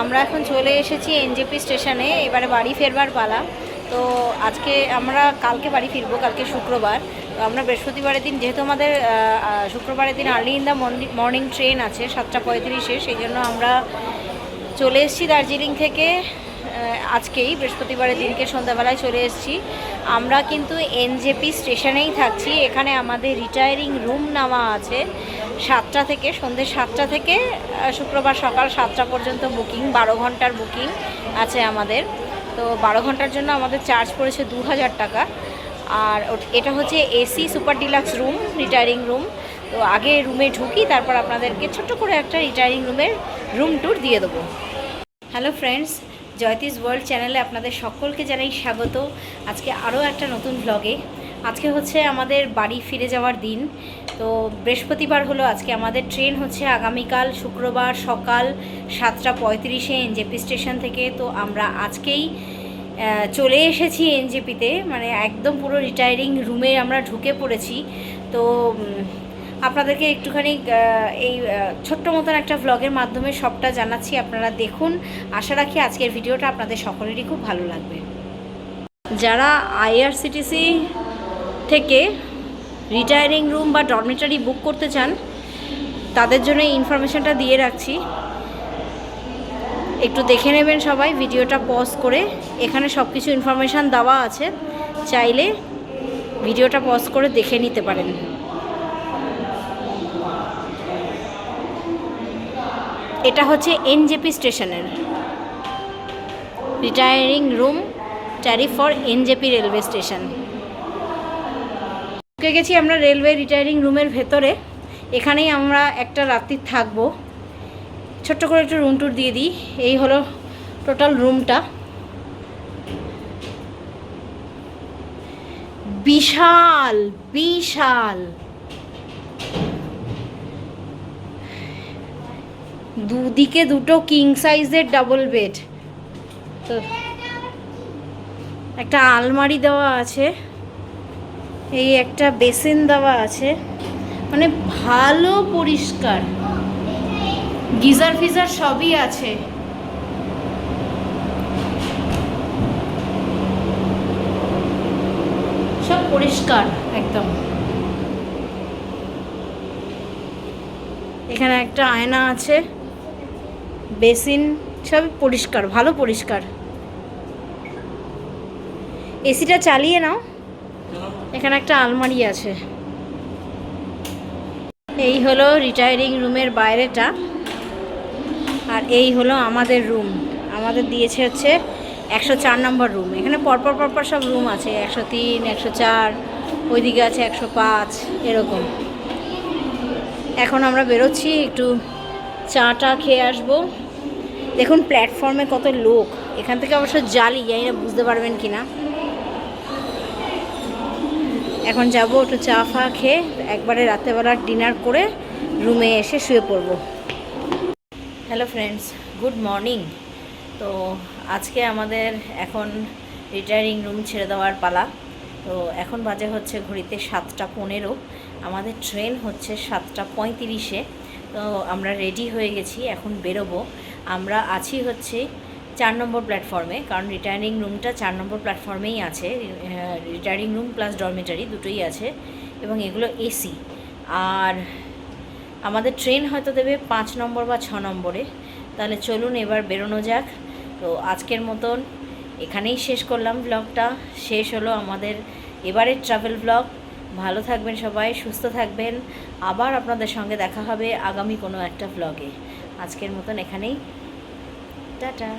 আমরা এখন চলে এসেছি এনজেপি স্টেশনে, এবারে বাড়ি ফেরবার পালা। তো আজকে আমরা কালকে বাড়ি ফিরবো, কালকে শুক্রবার। তো আমরা বৃহস্পতিবারের দিন, যেহেতু আমাদের শুক্রবারের দিন early in the morning train আছে 7:35-এ, সেই জন্য আমরা চলে এসেছি দার্জিলিং থেকে আজকেই বৃহস্পতিবারের দিনকে সন্ধ্যাবেলায় চলে এসেছি। আমরা কিন্তু এনজেপি স্টেশনেই থাকছি। এখানে আমাদের রিটায়ারিং রুম নেওয়া আছে 7টা থেকে, সন্ধ্যে 7টা থেকে শুক্রবার সকাল 7টা পর্যন্ত বুকিং, 12 ঘন্টার বুকিং আছে আমাদের। তো 12 ঘন্টার জন্য আমাদের চার্জ পড়েছে 2000 টাকা। আর এটা হচ্ছে AC super deluxe room, retiring room. তো আগে রুমে ঢুকি, তারপর আপনাদেরকে ছোট্ট করে একটা রিটায়ারিং রুমের রুম ট্যুর দিয়ে দেবো। হ্যালো ফ্রেন্ডস, জয়তিস ওয়ার্ল্ড চ্যানেলে আপনাদের সকলকে জানাই স্বাগত। আজকে আরও একটা নতুন ভ্লগে। আজকে হচ্ছে আমাদের বাড়ি ফিরে যাওয়ার দিন। তো বৃহস্পতিবার হলো আজকে, আমাদের ট্রেন হচ্ছে আগামীকাল শুক্রবার সকাল 7:35-এ এনজেপি স্টেশন থেকে। তো আমরা আজকেই চলে এসেছি এনজেপিতে, মানে একদম পুরো রিটায়ারিং রুমে আমরা ঢুকে পড়েছি। তো আপনাদেরকে একটুখানি এই ছোট্ট মতন একটা ভ্লগের মাধ্যমে সবটা জানাচ্ছি, আপনারা দেখুন। আশা রাখি আজকের ভিডিওটা আপনাদের সকলেরই খুব ভালো লাগবে। যারা আইআরসিটিসি থেকে রিটায়ারিং রুম বা ডরমিটারি বুক করতে চান, তাদের জন্য এই ইনফরমেশনটা দিয়ে রাখছি। একটু দেখে নেবেন সবাই ভিডিওটা পজ করে, এখানে সব কিছু ইনফরমেশান দেওয়া আছে, চাইলে ভিডিওটা পজ করে দেখে নিতে পারেন। এটা হচ্ছে এনজেপি স্টেশনের retiring room tariff for NJP railway station. ঢুকে গেছি আমরা রেলওয়ে রিটায়ারিং রুমের ভেতরে। এখানেই আমরা একটা রাত্রি থাকবো। ছোট্ট করে একটু রুম ট্যুর দিয়ে দিই। এই হলো টোটাল রুমটা, বিশাল বিশাল। দুদিকে দুটো কিং সাইজের ডাবল বেড, তো একটা আলমারি দেওয়া আছে, এই একটা বেসিন দেওয়া আছে, মানে ভালো পরিষ্কার, গিজার ফিজার সবই আছে। সব পরিষ্কার একদম। এখানে একটা আয়না আছে, বেসিন, সব পরিষ্কার, ভালো পরিষ্কার। এসিটা চালিয়ে নাও। এখানে একটা আলমারি আছে। এই হলো রিটায়ারিং রুমের বাইরেটা, আর এই হলো আমাদের রুম। আমাদের দিয়েছে হচ্ছে 104 নম্বর রুম। এখানে পরপর পরপর সব রুম আছে, 103, 104, ওইদিকে আছে 105, এরকম। এখন আমরা বেরোচ্ছি, একটু চা খেয়ে আসবো। দেখুন প্ল্যাটফর্মে কত লোক। এখান থেকে অবশ্য জালি, জানি না বুঝতে পারবেন কি না। এখন যাব একটু চা খেয়ে একবারে রাত্রেবেলা ডিনার করে রুমে এসে শুয়ে পড়বো। Hello friends, good morning. তো আজকে আমাদের এখন রিটায়ারিং রুম ছেড়ে দেওয়ার পালা। তো এখন বাজে হচ্ছে ঘড়িতে 7:15। আমাদের ট্রেন হচ্ছে 7:35-এ। তো আমরা রেডি হয়ে গেছি, এখন বেরোবো। আমরা আছি হচ্ছে 4 নম্বর প্ল্যাটফর্মে, কারণ রিটায়ারিং রুমটা 4 নম্বর প্ল্যাটফর্মেই আছে। রিটায়ারিং রুম প্লাস ডরমিটারি দুটোই আছে, এবং এগুলো এসি। আর আমাদের ট্রেন হয়তো দেবে 5 নম্বর বা 6 নম্বরে। তাহলে চলুন এবার বেরোনো যাক। তো আজকের মতন এখানেই শেষ করলাম ব্লগটা। শেষ হলো আমাদের এবারের ট্রাভেল ব্লগ। ভালো থাকবেন সবাই, সুস্থ থাকবেন। আবার আপনাদের সঙ্গে দেখা হবে আগামী কোনো একটা ব্লগে। আজকের মতন এখানেই টাটা।